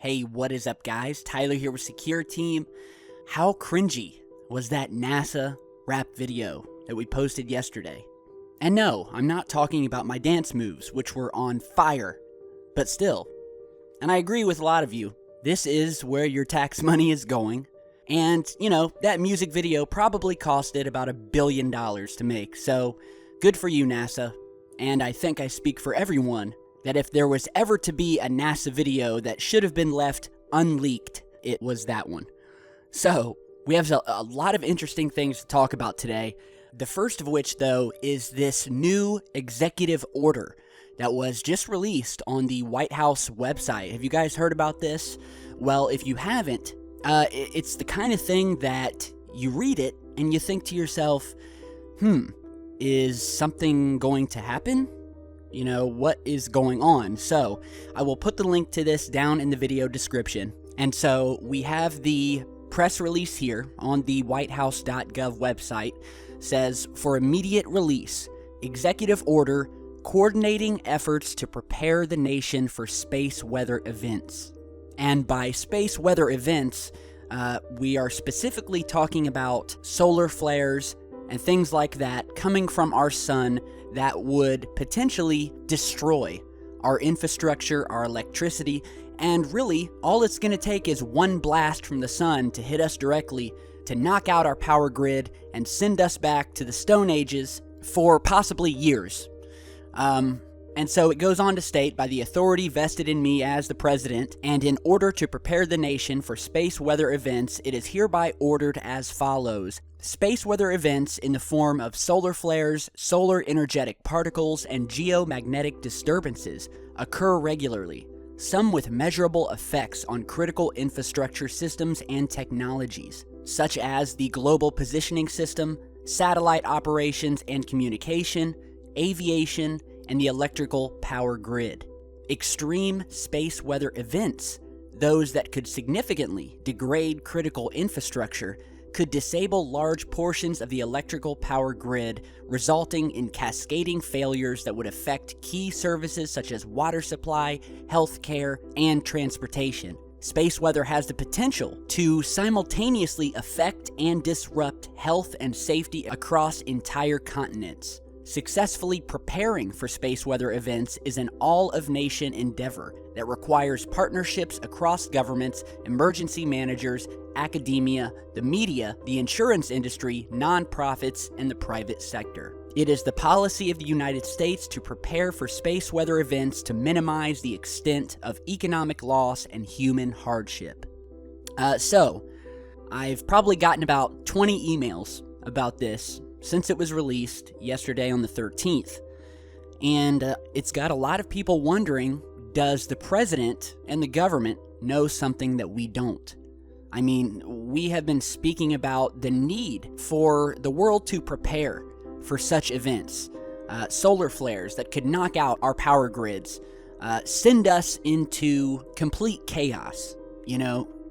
Hey, what is up, guys? Tyler here with Secureteam. How cringy was that NASA rap video that we posted yesterday? And no, I'm not talking about my dance moves, which were on fire, but still. And I agree with a lot of you. This is where your tax money is going. And, that music video probably costed about $1 billion to make. So, good for you, NASA. And I think I speak for everyone that if there was ever to be a NASA video that should have been left unleaked, it was that one. So, we have a lot of interesting things to talk about today. The first of which, though, is this new executive order that was just released on the White House website. Have you guys heard about this? Well, if you haven't, it's the kind of thing that you read it and you think to yourself, is something going to happen? What is going on? So, I will put the link to this down in the video description. And so, we have the press release here on the whitehouse.gov website. Says, for immediate release, executive order coordinating efforts to prepare the nation for space weather events. And by space weather events, we are specifically talking about solar flares and things like that coming from our sun that would potentially destroy our infrastructure, our electricity, and really, all it's going to take is one blast from the sun to hit us directly to knock out our power grid and send us back to the Stone Ages for possibly years. And so it goes on to state, by the authority vested in me as the president, and in order to prepare the nation for space weather events, it is hereby ordered as follows. Space weather events in the form of solar flares, solar energetic particles, and geomagnetic disturbances occur regularly, some with measurable effects on critical infrastructure systems and technologies, such as the global positioning system, satellite operations and communication, aviation, and the electrical power grid. Extreme space weather events, those that could significantly degrade critical infrastructure, could disable large portions of the electrical power grid, resulting in cascading failures that would affect key services such as water supply, healthcare, and transportation. Space weather has the potential to simultaneously affect and disrupt health and safety across entire continents. Successfully preparing for space weather events is an all-of-nation endeavor that requires partnerships across governments, emergency managers, academia, the media, the insurance industry, nonprofits, and the private sector. It is the policy of the United States to prepare for space weather events to minimize the extent of economic loss and human hardship. So, I've probably gotten about 20 emails about this since it was released yesterday on the 13th. And it's got a lot of people wondering, does the president and the government know something that we don't? I mean, we have been speaking about the need for the world to prepare for such events. Solar flares that could knock out our power grids, send us into complete chaos,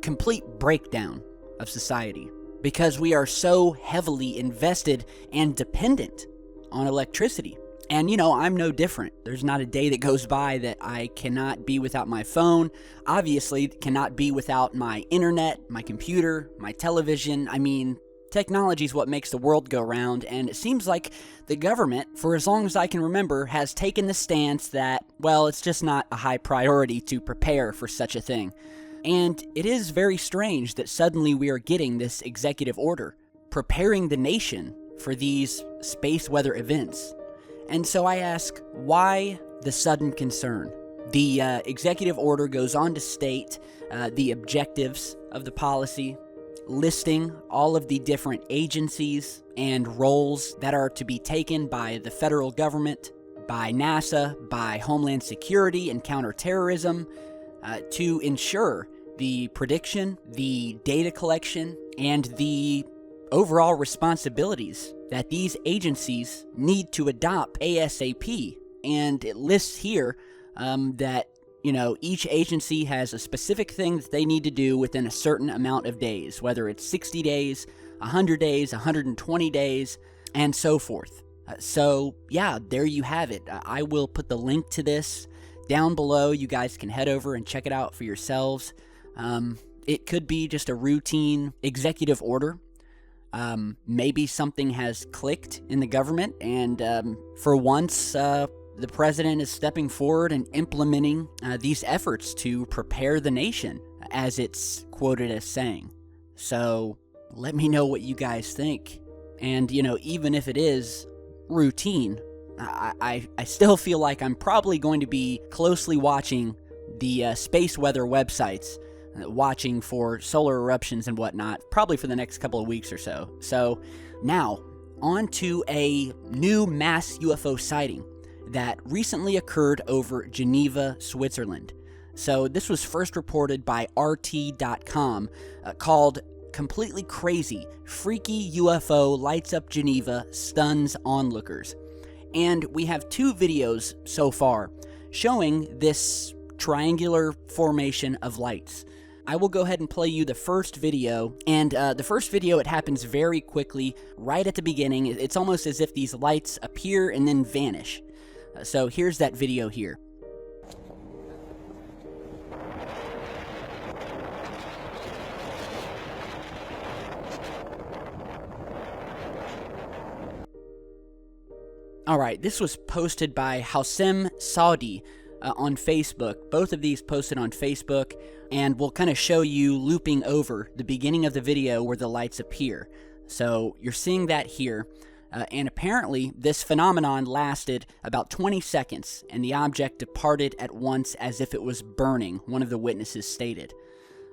complete breakdown of society. Because we are so heavily invested and dependent on electricity. And, I'm no different. There's not a day that goes by that I cannot be without my phone. Obviously, cannot be without my internet, my computer, my television. I mean, technology is what makes the world go round. And it seems like the government, for as long as I can remember, has taken the stance that, well, it's just not a high priority to prepare for such a thing. And it is very strange that suddenly we are getting this executive order, preparing the nation for these space weather events. And so I ask, why the sudden concern? The executive order goes on to state the objectives of the policy, listing all of the different agencies and roles that are to be taken by the federal government, by NASA, by Homeland Security and counterterrorism, to ensure the prediction, the data collection, and the overall responsibilities that these agencies need to adopt ASAP. And it lists here that, each agency has a specific thing that they need to do within a certain amount of days, whether it's 60 days, 100 days, 120 days, and so forth. So, yeah, there you have it. I will put the link to this down below, you guys can head over and check it out for yourselves. It could be just a routine executive order. Maybe something has clicked in the government, and for once, the president is stepping forward and implementing these efforts to prepare the nation, as it's quoted as saying. So let me know what you guys think. And, even if it is routine, I still feel like I'm probably going to be closely watching the space weather websites, watching for solar eruptions and whatnot, probably for the next couple of weeks or so. So now, on to a new mass UFO sighting that recently occurred over Geneva, Switzerland. So this was first reported by RT.com, called Completely Crazy, Freaky UFO Lights Up Geneva, Stuns Onlookers. And we have 2 videos so far showing this triangular formation of lights. I will go ahead and play you the first video, and the first video, it happens very quickly, right at the beginning. It's almost as if these lights appear and then vanish. So here's that video here. Alright, this was posted by Hassem Saudi on Facebook. Both of these posted on Facebook, and we'll kind of show you looping over the beginning of the video where the lights appear. So you're seeing that here, and apparently this phenomenon lasted about 20 seconds, and the object departed at once as if it was burning, one of the witnesses stated.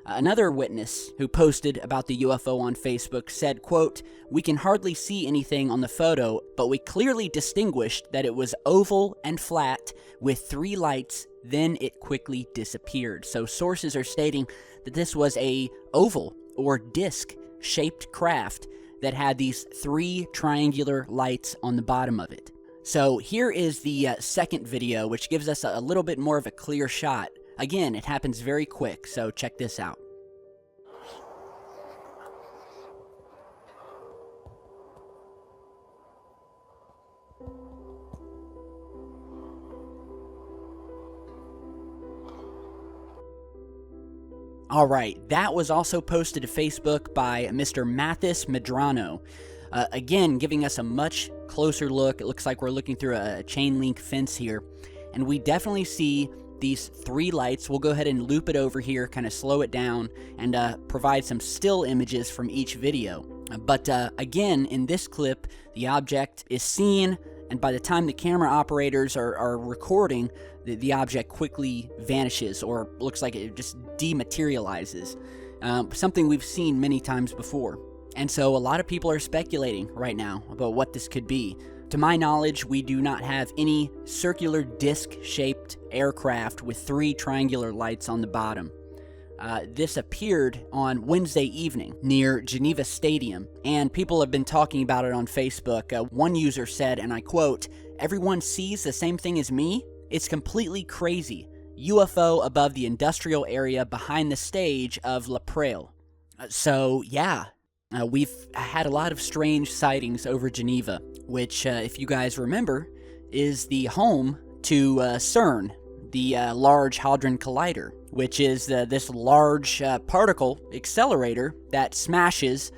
Another witness who posted about the UFO on Facebook said, quote, "We can hardly see anything on the photo, but we clearly distinguished that it was oval and flat with 3 lights, then it quickly disappeared." So sources are stating that this was a oval or disc-shaped craft that had these 3 triangular lights on the bottom of it. So here is the second video, which gives us a little bit more of a clear shot. Again, it happens very quick, so check this out. Alright, that was also posted to Facebook by Mr. Mathis Medrano. Again, giving us a much closer look. It looks like we're looking through a chain link fence here, and we definitely see these 3 lights. We'll go ahead and loop it over here, kind of slow it down, and provide some still images from each video. But again, in this clip, the object is seen, and by the time the camera operators are recording, the object quickly vanishes, or looks like it just dematerializes. Something we've seen many times before. And so a lot of people are speculating right now about what this could be. To my knowledge, we do not have any circular disc-shaped aircraft with 3 triangular lights on the bottom. This appeared on Wednesday evening near Geneva Stadium, and people have been talking about it on Facebook. One user said, and I quote, "Everyone sees the same thing as me? It's completely crazy. UFO above the industrial area behind the stage of La Prairie." So, yeah. We've had a lot of strange sightings over Geneva, which, if you guys remember, is the home to CERN, the Large Hadron Collider, which is this large particle accelerator that smashes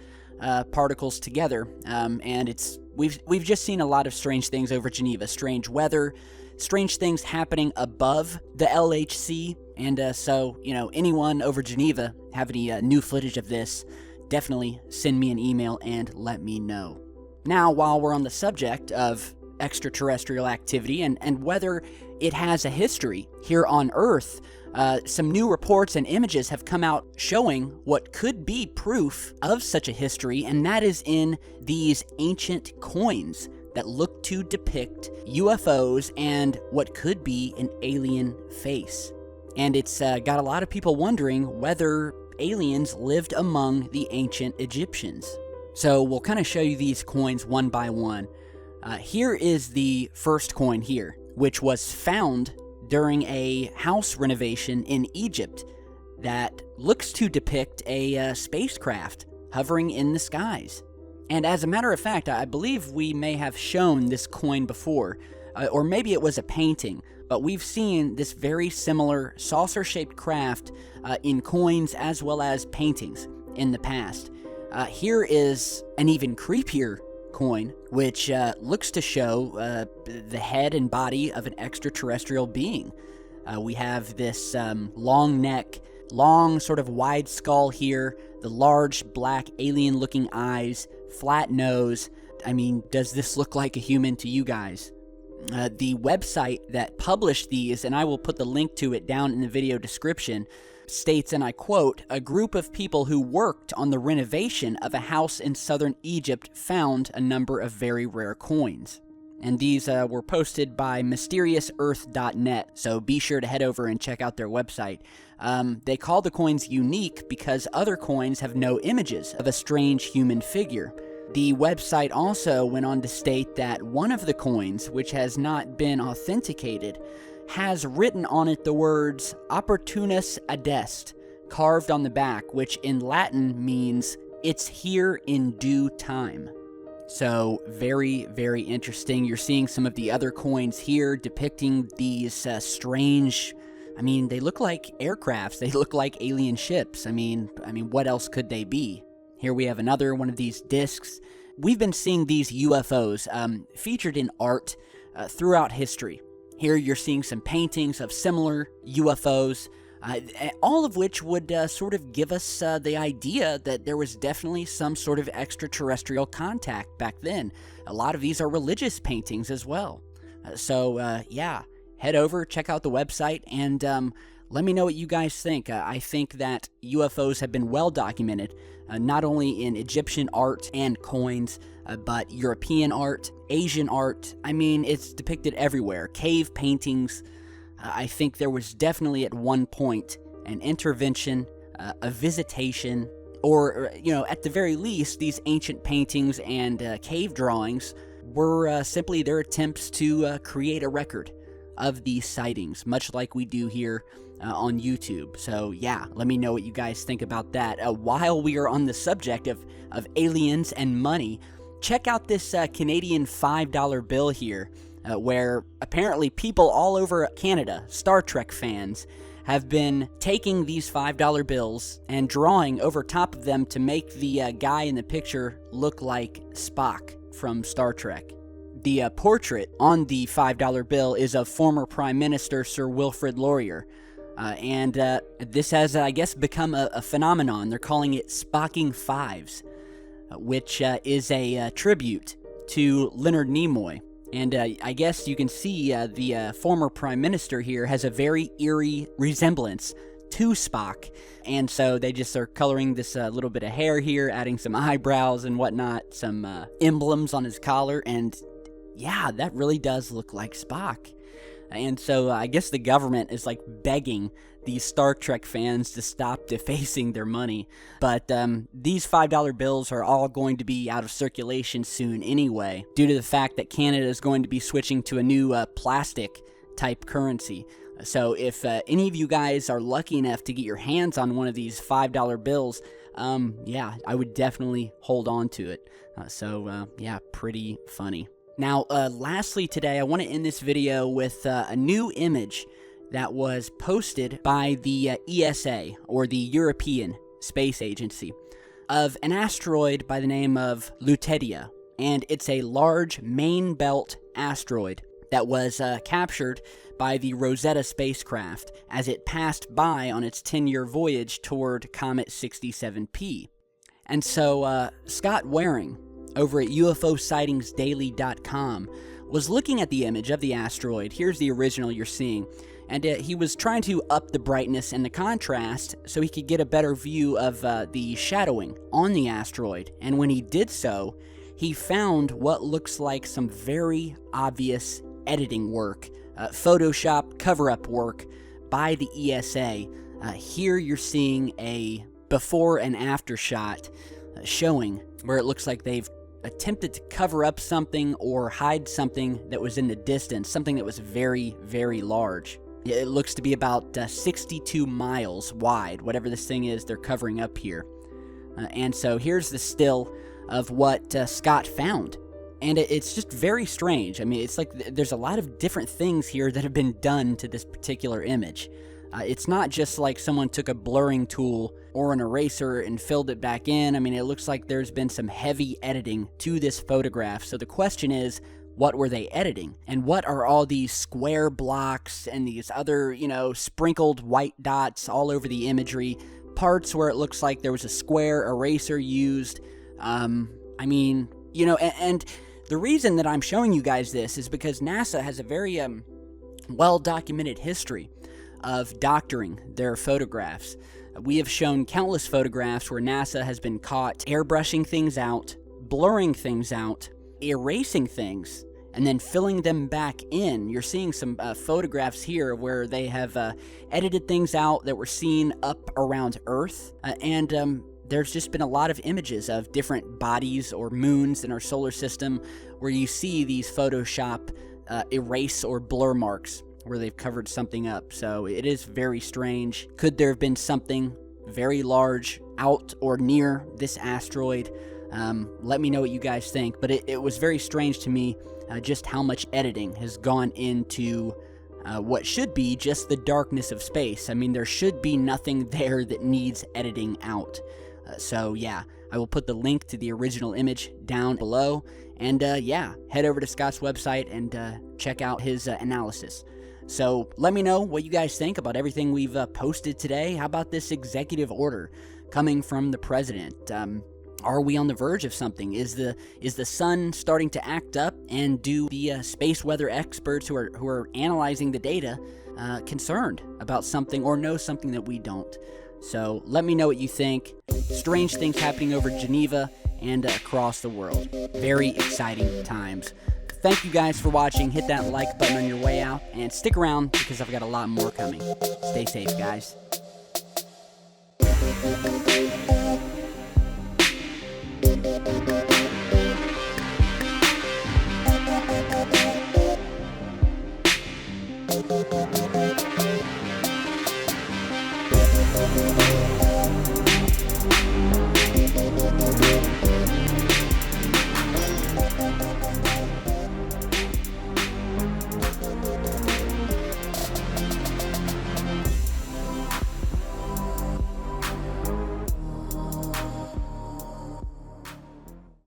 particles together. And we've just seen a lot of strange things over Geneva, strange weather, strange things happening above the LHC. And so, anyone over Geneva have any new footage of this, definitely send me an email and let me know. Now, while we're on the subject of extraterrestrial activity and whether it has a history here on Earth, some new reports and images have come out showing what could be proof of such a history, and that is in these ancient coins that look to depict UFOs and what could be an alien face. And it's got a lot of people wondering whether aliens lived among the ancient Egyptians. So we'll kind of show you these coins one by one. Here is the first coin here, which was found during a house renovation in Egypt that looks to depict a spacecraft hovering in the skies. And as a matter of fact, I believe we may have shown this coin before, or maybe it was a painting, but we've seen this very similar saucer-shaped craft in coins as well as paintings in the past. Here is an even creepier coin, which looks to show the head and body of an extraterrestrial being. We have this long neck, long sort of wide skull here, the large black alien-looking eyes, flat nose. I mean, does this look like a human to you guys? The website that published these, and I will put the link to it down in the video description, states, and I quote, "A group of people who worked on the renovation of a house in southern Egypt found a number of very rare coins." And these were posted by mysteriousEarth.net, so be sure to head over and check out their website. They call the coins unique because other coins have no images of a strange human figure. The website also went on to state that one of the coins, which has not been authenticated, has written on it the words Opportunus Adest, carved on the back, which in Latin means, "It's here in due time." So, very, very interesting. You're seeing some of the other coins here depicting these strange, they look like aircrafts. They look like alien ships. I mean, what else could they be? Here we have another one of these discs. We've been seeing these UFOs featured in art throughout history. Here you're seeing some paintings of similar UFOs, all of which would sort of give us the idea that there was definitely some sort of extraterrestrial contact back then. A lot of these are religious paintings as well. Yeah, head over, check out the website, and let me know what you guys think. I think that UFOs have been well documented, not only in Egyptian art and coins, but European art, Asian art. It's depicted everywhere. Cave paintings. I think there was definitely at one point an intervention, a visitation, or, at the very least, these ancient paintings and cave drawings were simply their attempts to create a record of these sightings, much like we do here on YouTube. So yeah, let me know what you guys think about that. While we are on the subject of aliens and money, check out this Canadian $5 bill here, where apparently people all over Canada, Star Trek fans, have been taking these $5 bills and drawing over top of them to make the guy in the picture look like Spock from Star Trek. The portrait on the $5 bill is of former Prime Minister Sir Wilfrid Laurier. And this has, I guess, become a phenomenon. They're calling it Spocking Fives, which is a tribute to Leonard Nimoy. And I guess you can see the former Prime Minister here has a very eerie resemblance to Spock. And so they just are coloring this little bit of hair here, adding some eyebrows and whatnot, some emblems on his collar, and yeah, that really does look like Spock. And so I guess the government is like begging these Star Trek fans to stop defacing their money. But these $5 bills are all going to be out of circulation soon anyway, due to the fact that Canada is going to be switching to a new plastic type currency. So if any of you guys are lucky enough to get your hands on one of these $5 bills, yeah, I would definitely hold on to it. Yeah, pretty funny. Now, lastly today, I want to end this video with a new image that was posted by the ESA, or the European Space Agency, of an asteroid by the name of Lutetia. And it's a large main belt asteroid that was captured by the Rosetta spacecraft as it passed by on its 10-year voyage toward Comet 67P. And so Scott Waring, over at UFOSightingsDaily.com, was looking at the image of the asteroid. Here's the original you're seeing. And he was trying to up the brightness and the contrast so he could get a better view of the shadowing on the asteroid. And when he did so, he found what looks like some very obvious editing work, Photoshop cover-up work by the ESA. Here you're seeing a before and after shot showing where it looks like they've attempted to cover up something or hide something that was in the distance, something that was very, very large. It looks to be about 62 miles wide, whatever this thing is they're covering up here. And so here's the still of what Scott found. And it's just very strange. I mean, it's like there's a lot of different things here that have been done to this particular image. It's not just like someone took a blurring tool or an eraser and filled it back in. I mean, it looks like there's been some heavy editing to this photograph. So the question is, what were they editing? And what are all these square blocks and these other, sprinkled white dots all over the imagery? Parts where it looks like there was a square eraser used. And the reason that I'm showing you guys this is because NASA has a very well-documented history of doctoring their photographs. We have shown countless photographs where NASA has been caught airbrushing things out, blurring things out, erasing things, and then filling them back in. You're seeing some photographs here where they have edited things out that were seen up around Earth, and there's just been a lot of images of different bodies or moons in our solar system where you see these Photoshop erase or blur marks where they've covered something up. So it is very strange. Could there have been something very large out or near this asteroid? Let me know what you guys think. But it was very strange to me just how much editing has gone into what should be just the darkness of space. I mean, there should be nothing there that needs editing out. So yeah, I will put the link to the original image down below. And head over to Scott's website and check out his analysis. So let me know what you guys think about everything we've posted today. How about this executive order coming from the president? Are we on the verge of something? Is the sun starting to act up? And do the space weather experts who are analyzing the data concerned about something or know something that we don't? So let me know what you think. Strange things happening over Geneva and across the world. Very exciting times. Thank you guys for watching. Hit that like button on your way out and stick around because I've got a lot more coming. Stay safe, guys.